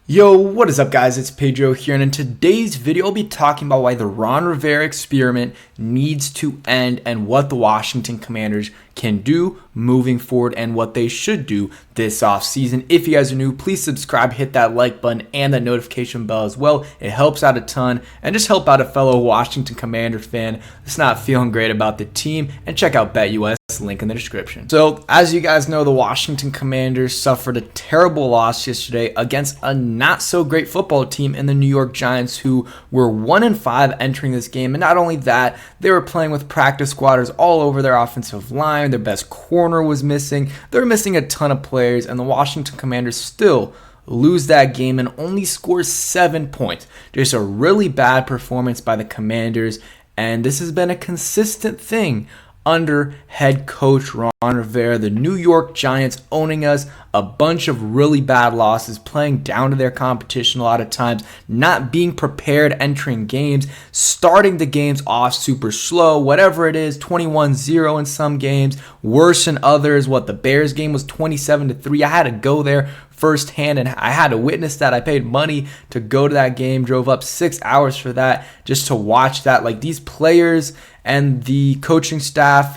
Yo, what is up guys? It's Pedro here, and in today's video I'll be talking about why the Ron Rivera experiment needs to end and what the Washington Commanders can do moving forward and what they should do this offseason. If you guys are new, please subscribe, hit that like button and that notification bell as well. It helps out a ton, and just help out a fellow Washington Commander fan that's not feeling great about the team, and check out BetUS, link in the description. So as you guys know, the Washington Commanders suffered a terrible loss yesterday against a not so great football team in the New York Giants, who were 1-5 entering this game. And not only that, they were playing with practice squatters all over their offensive line. Their best corner was missing. They were missing a ton of players, and the Washington Commanders still lose that game and only score 7 points. Just a really bad performance by the Commanders, and this has been a consistent thing under head coach Ron Rivera. The New York Giants owning us, a bunch of really bad losses, playing down to their competition a lot of times, not being prepared entering games, starting the games off super slow, whatever it is, 21-0 in some games, worse in others. The Bears game was 27-3. I had to go there firsthand, and I had to witness that. I paid money to go to that game, drove up 6 hours for that just to watch that. These players and the coaching staff,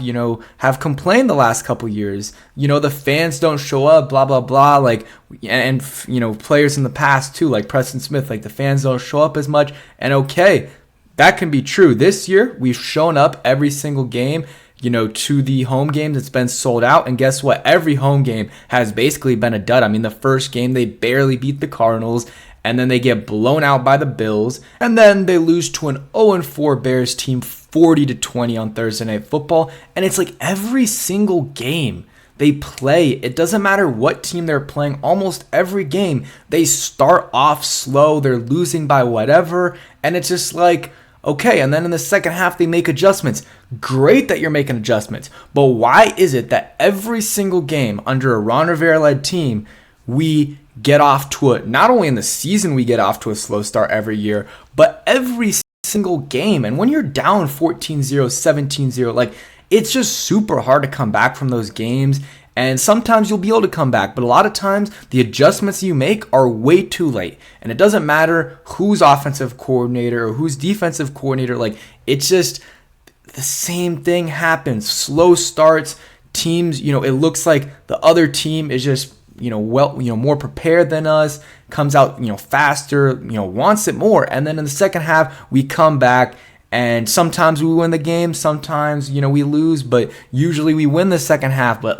have complained the last couple years. The fans don't show up, blah, blah, blah. And players in the past too, like Preston Smith, the fans don't show up as much. And okay, that can be true. This year, we've shown up every single game. To the home games, it's been sold out. And guess what? Every home game has basically been a dud. The first game, they barely beat the Cardinals, and then they get blown out by the Bills, and then they lose to an 0-4 Bears team 40-20 on Thursday Night Football. And it's every single game they play, it doesn't matter what team they're playing, almost every game, they start off slow, they're losing by whatever, and it's just okay, and then in the second half, they make adjustments. Great that you're making adjustments, but why is it that every single game under a Ron Rivera-led team, we get off to not only in the season we get off to a slow start every year, but every single game? And when you're down 14-0, 17-0, it's just super hard to come back from those games. And sometimes you'll be able to come back, but a lot of times the adjustments you make are way too late. And it doesn't matter who's offensive coordinator or who's defensive coordinator. It's just the same thing happens. Slow starts, teams, it looks like the other team is just, more prepared than us, comes out, faster, wants it more. And then in the second half, we come back. And sometimes we win the game, sometimes, we lose, but usually we win the second half. But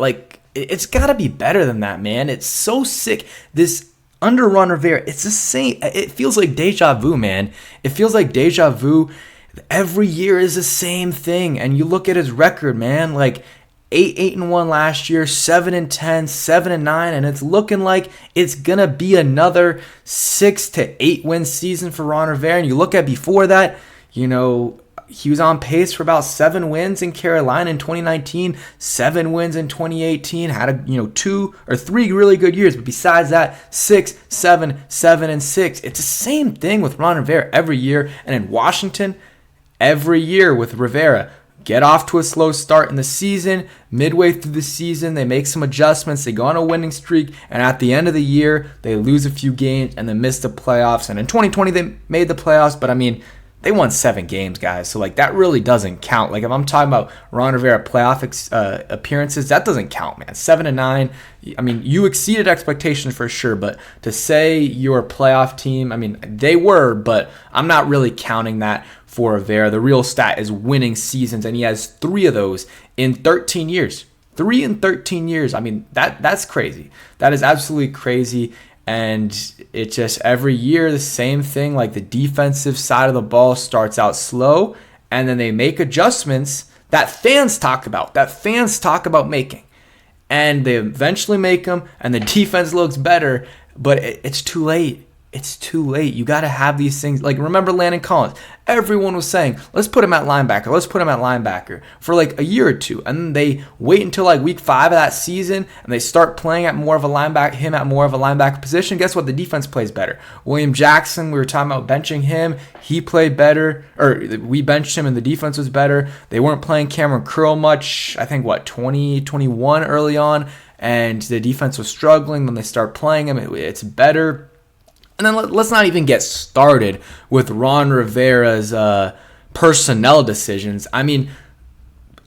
it's got to be better than that, man. It's so sick. This under Ron Rivera, it's the same. It feels like deja vu, man. It feels like deja vu. Every year is the same thing. And you look at his record, man, 8-1 last year, 7-10, 7-9, and it's looking like it's going to be another 6 to 8 win season for Ron Rivera. And you look at before that, he was on pace for about 7 wins in Carolina in 2019, 7 wins in 2018, had 2 or 3 really good years. But besides that, 6, 7, 7, and 6. It's the same thing with Ron Rivera every year. And in Washington, every year with Rivera, get off to a slow start in the season. Midway through the season, they make some adjustments. They go on a winning streak. And at the end of the year, they lose a few games and then miss the playoffs. And in 2020, they made the playoffs. But they won 7 games, guys. So, that really doesn't count. If I'm talking about Ron Rivera playoff appearances, that doesn't count, man. 7-9. You exceeded expectations for sure. But to say you're a playoff team, they were, but I'm not really counting that for Rivera. The real stat is winning seasons, and he has 3 of those in 13 years. 3 in 13 years. That's crazy. That is absolutely crazy. And it's just every year the same thing. The defensive side of the ball starts out slow, and then they make adjustments that fans talk about making. And they eventually make them, and the defense looks better, but it's too late. It's too late. You got to have these things. Remember Landon Collins? Everyone was saying, let's put him at linebacker. Let's put him at linebacker for a year or two. And then they wait until week 5 of that season, and they start playing at more of a linebacker position. Guess what? The defense plays better. William Jackson, we were talking about benching him. He played better, or we benched him and the defense was better. They weren't playing Cameron Curl much. I think 2021 early on, and the defense was struggling. When they start playing him, it's better. And then let's not even get started with Ron Rivera's personnel decisions. I mean,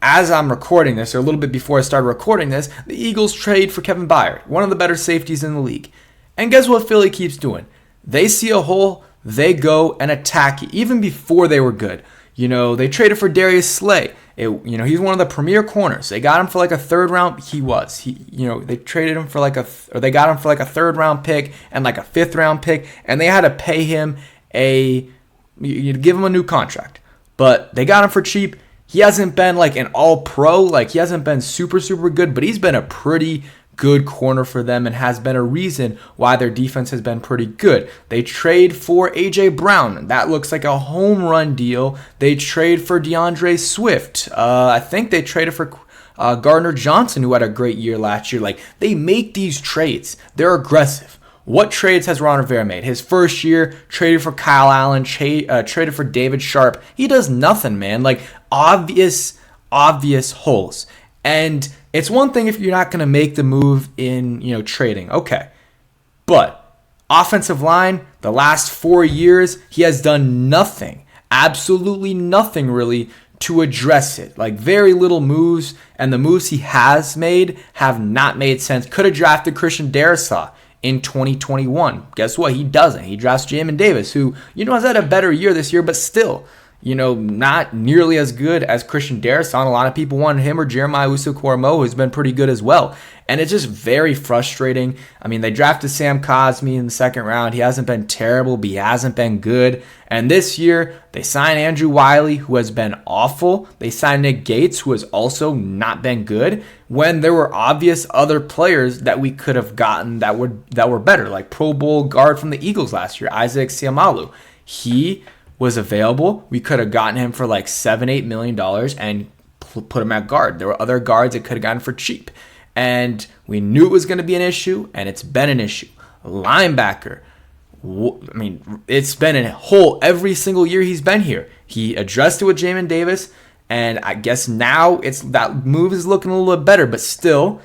as I'm recording this, or a little bit before I started recording this, the Eagles trade for Kevin Byard, one of the better safeties in the league. And guess what Philly keeps doing? They see a hole, they go and attack it, even before they were good. They traded for Darius Slay. He's one of the premier corners. They got him for like a third round. They traded him for they got him for like a third round pick and like a fifth round pick, and they had to pay him give him a new contract. But they got him for cheap. He hasn't been like an all pro, he hasn't been super, super good, but he's been a pretty good corner for them and has been a reason why their defense has been pretty good. They trade for A.J. Brown. That looks like a home run deal. They trade for DeAndre Swift. I think they traded for Gardner Johnson, who had a great year last year. They make these trades. They're aggressive. What trades has Ron Rivera made? His first year, traded for Kyle Allen, traded for David Sharp. He does nothing, man. Obvious holes. And it's one thing if you're not going to make the move in, trading. Okay. But offensive line, the last 4 years, he has done nothing, absolutely nothing really to address it. Very little moves, and the moves he has made have not made sense. Could have drafted Christian Darrisaw in 2021. Guess what? He doesn't. He drafts Jamin Davis, who, has had a better year this year, but still, not nearly as good as Christian Darrisaw. A lot of people wanted him or Jeremiah Usu-Koromo, who's been pretty good as well. And it's just very frustrating. I mean, they drafted Sam Cosmi in the second round. He hasn't been terrible, but he hasn't been good. And this year, they signed Andrew Wiley, who has been awful. They signed Nick Gates, who has also not been good, when there were obvious other players that we could have gotten that were better, like Pro Bowl guard from the Eagles last year, Isaac Seumalo. He was available. We could have gotten him for $7-8 million and put him at guard. There were other guards that could have gotten for cheap. And we knew it was going to be an issue, and it's been an issue. Linebacker. It's been a hole every single year he's been here. He addressed it with Jamin Davis, and I guess now that move is looking a little bit better, but still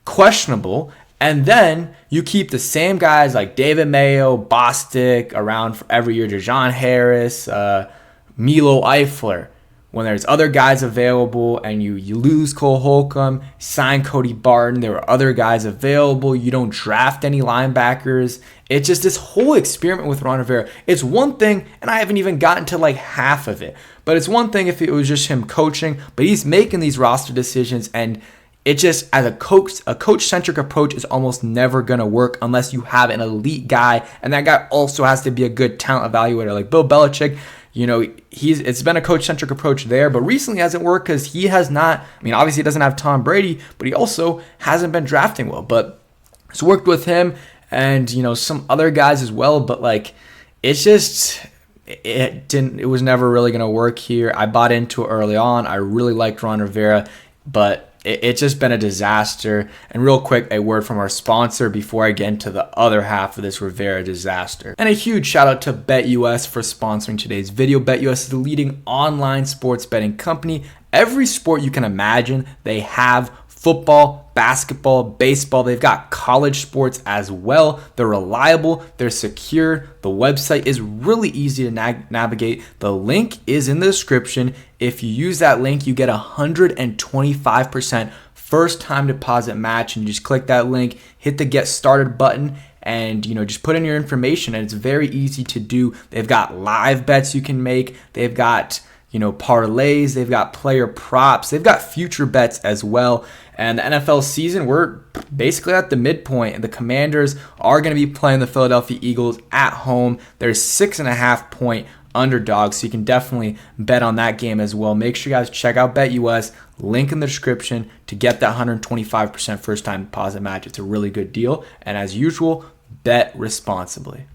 questionable. And then you keep the same guys like David Mayo, Bostic around for every year, Dejon Harris, Milo Eifler. When there's other guys available and you lose Cole Holcomb, sign Cody Barton, there were other guys available, you don't draft any linebackers. It's just this whole experiment with Ron Rivera. It's one thing, and I haven't even gotten to half of it, but it's one thing if it was just him coaching, but he's making these roster decisions, and it just, as a coach-centric approach is almost never going to work unless you have an elite guy, and that guy also has to be a good talent evaluator. Like Bill Belichick, it's been a coach-centric approach there, but recently hasn't worked because he has not, obviously he doesn't have Tom Brady, but he also hasn't been drafting well. But it's worked with him and, some other guys as well, but it's just, it was never really going to work here. I bought into it early on. I really liked Ron Rivera, but it's just been a disaster. And real quick, a word from our sponsor before I get into the other half of this Rivera disaster. And a huge shout out to BetUS for sponsoring today's video. BetUS is the leading online sports betting company. Every sport you can imagine, they have: football, basketball, baseball. They've got college sports as well. They're reliable. They're secure. The website is really easy to navigate. The link is in the description. If you use that link, you get 125% first time deposit match. And you just click that link, hit the get started button, and just put in your information. And it's very easy to do. They've got live bets you can make. They've got parlays, they've got player props, they've got future bets as well. And the NFL season, we're basically at the midpoint, and the Commanders are going to be playing the Philadelphia Eagles at home. They're 6.5-point underdogs, so you can definitely bet on that game as well. Make sure you guys check out BetUS, link in the description to get that 125% first time deposit match. It's a really good deal, and as usual, bet responsibly.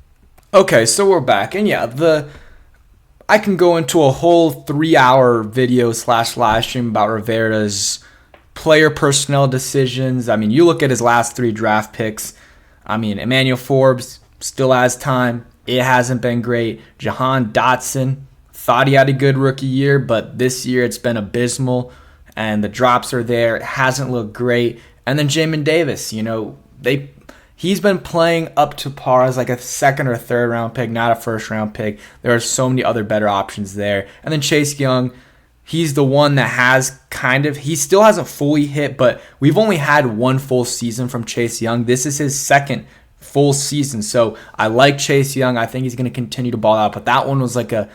Okay, so we're back, and I can go into a whole 3-hour video / live stream about Rivera's player personnel decisions. You look at his last 3 draft picks. Emmanuel Forbes still has time. It hasn't been great. Jahan Dotson, thought he had a good rookie year, but this year it's been abysmal, and the drops are there. It hasn't looked great. And then Jamin Davis, He's been playing up to par as like a second or third round pick, not a first round pick. There are so many other better options there. And then Chase Young, he's the one that has he still hasn't fully hit, but we've only had one full season from Chase Young. This is his second full season. So I like Chase Young. I think he's going to continue to ball out, but that one was like a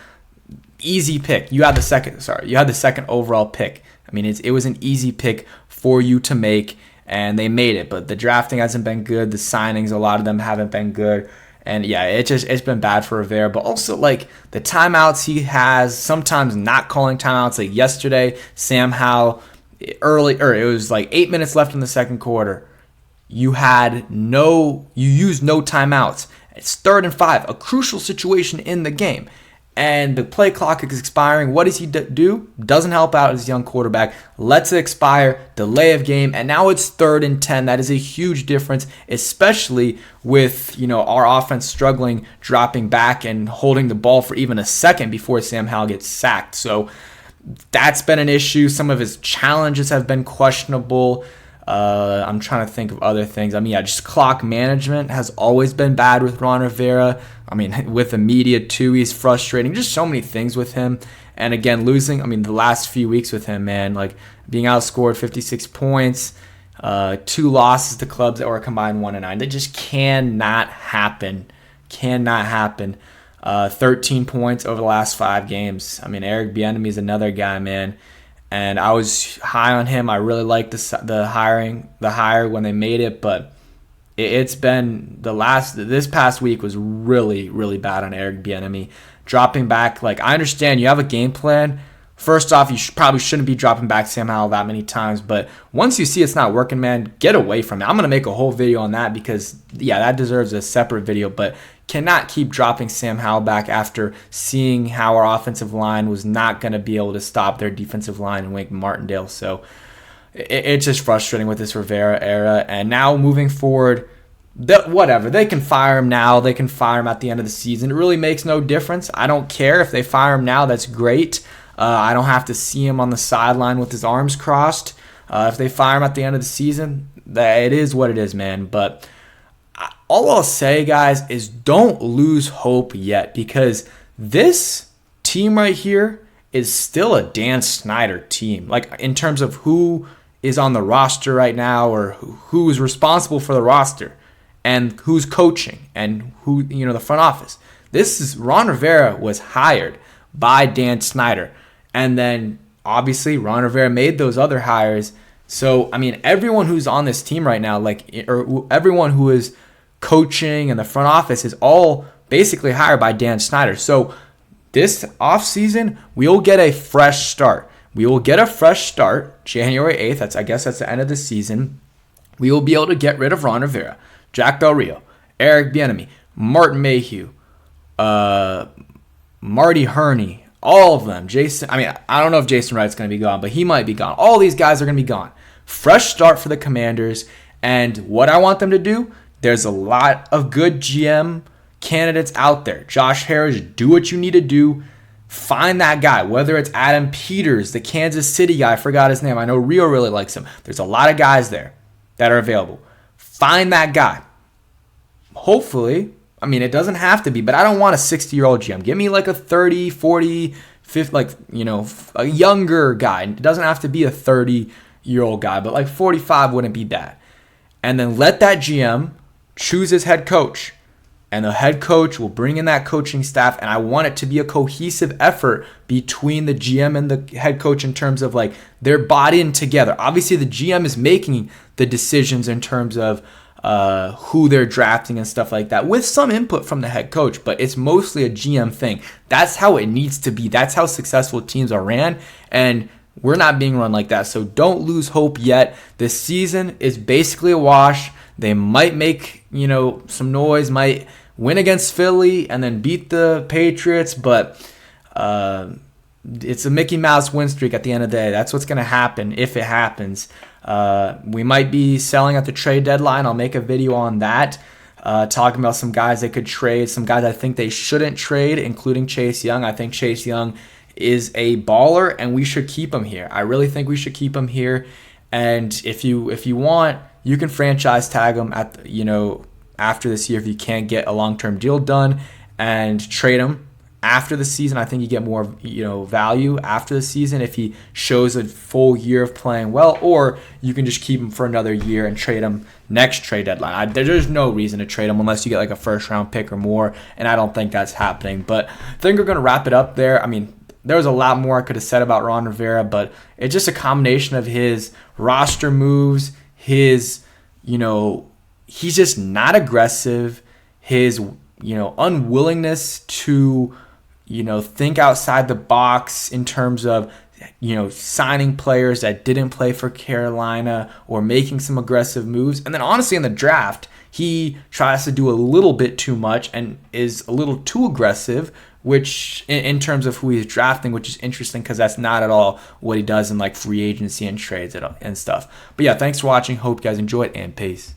easy pick. You had the second overall pick. I mean, it was an easy pick for you to make, and they made it. But the drafting hasn't been good. The signings, a lot of them haven't been good. And yeah, it's been bad for Rivera. But also, like, the timeouts he has, sometimes not calling timeouts. Like yesterday, Sam Howell, it was like 8 minutes left in the second quarter. You used no timeouts. It's 3rd and 5, a crucial situation in the game. And the play clock is expiring. What does he do? Doesn't help out his young quarterback. Lets it expire, delay of game, and now it's 3rd and 10. That is a huge difference, especially with our offense struggling, dropping back and holding the ball for even a second before Sam Howell gets sacked. So that's been an issue. Some of his challenges have been questionable. I'm trying to think of other things. I mean, yeah, just clock management has always been bad with Ron Rivera. I mean, with the media too, he's frustrating. Just so many things with him. And again, losing, the last few weeks with him, man, like being outscored 56 points, 2 losses to clubs that were combined 1-9. That just cannot happen. 13 points over the last 5 games. I mean, Eric Bieniemy is another guy, man. And I was high on him. I really liked the hire when they made it, but it's been this past week was really, really bad on Eric Bieniemy. Dropping back, like, I understand you have a game plan. First off, you probably shouldn't be dropping back Sam Howell that many times, but once you see it's not working, man, get away from it. I'm going to make a whole video on that because, yeah, that deserves a separate video, but cannot keep dropping Sam Howell back after seeing how our offensive line was not going to be able to stop their defensive line in Wake Martindale. So it's just frustrating with this Rivera era. And now moving forward, whatever. They can fire him now. They can fire him at the end of the season. It really makes no difference. I don't care. If they fire him now, that's great. I don't have to see him on the sideline with his arms crossed. If they fire him at the end of the season, it is what it is, man. But all I'll say, guys, is don't lose hope yet, because this team right here is still a Dan Snyder team. Like, in terms of who is on the roster right now, or who is responsible for the roster and who's coaching and who, the front office. Ron Rivera was hired by Dan Snyder. And then obviously Ron Rivera made those other hires. So, everyone who's on this team right now, or everyone who is coaching and the front office, is all basically hired by Dan Snyder. So this offseason, we'll get a fresh start. We will get a fresh start January 8th. I guess that's the end of the season. We will be able to get rid of Ron Rivera, Jack Del Rio, Eric Bieniemy, Martin Mayhew, Marty Herney, all of them. Jason, I don't know if Jason Wright's going to be gone, but he might be gone. All these guys are going to be gone. Fresh start for the Commanders. And what I want them to do, there's a lot of good GM candidates out there. Josh Harris, do what you need to do. Find that guy, whether it's Adam Peters, the Kansas City guy, I forgot his name. I know Rio really likes him. There's a lot of guys there that are available. Find that guy. Hopefully, it doesn't have to be, but I don't want a 60-year-old GM. Give me like a 30, 40, 50, a younger guy. It doesn't have to be a 30-year-old guy, but like 45 wouldn't be bad. And then let that GM choose his head coach. And the head coach will bring in that coaching staff, and I want it to be a cohesive effort between the GM and the head coach in terms of like they're bought in together. Obviously, the GM is making the decisions in terms of who they're drafting and stuff like that, with some input from the head coach, but it's mostly a GM thing. That's how it needs to be. That's how successful teams are ran, and we're not being run like that. So don't lose hope yet. This season is basically a wash. They might make, some noise, might win against Philly and then beat the Patriots, but it's a Mickey Mouse win streak at the end of the day. That's what's going to happen if it happens. We might be selling at the trade deadline. I'll make a video on that, talking about some guys they could trade, some guys I think they shouldn't trade, including Chase Young. I think Chase Young is a baller, and we should keep him here. I really think we should keep him here. And if you want, you can franchise tag him at after this year if you can't get a long-term deal done, and trade him after the season. I think you get more value after the season if he shows a full year of playing well, or you can just keep him for another year and trade him next trade deadline. There's no reason to trade him unless you get like a first round pick or more, and I don't think that's happening. But I think we're going to wrap it up there. I mean, there was a lot more I could have said about Ron Rivera, but it's just a combination of his roster moves, his he's just not aggressive, his unwillingness to think outside the box in terms of signing players that didn't play for Carolina or making some aggressive moves. And then honestly in the draft, he tries to do a little bit too much and is a little too aggressive, which in terms of who he's drafting, which is interesting because that's not at all what he does in like free agency and trades and stuff. But yeah, thanks for watching. Hope you guys enjoyed, and peace.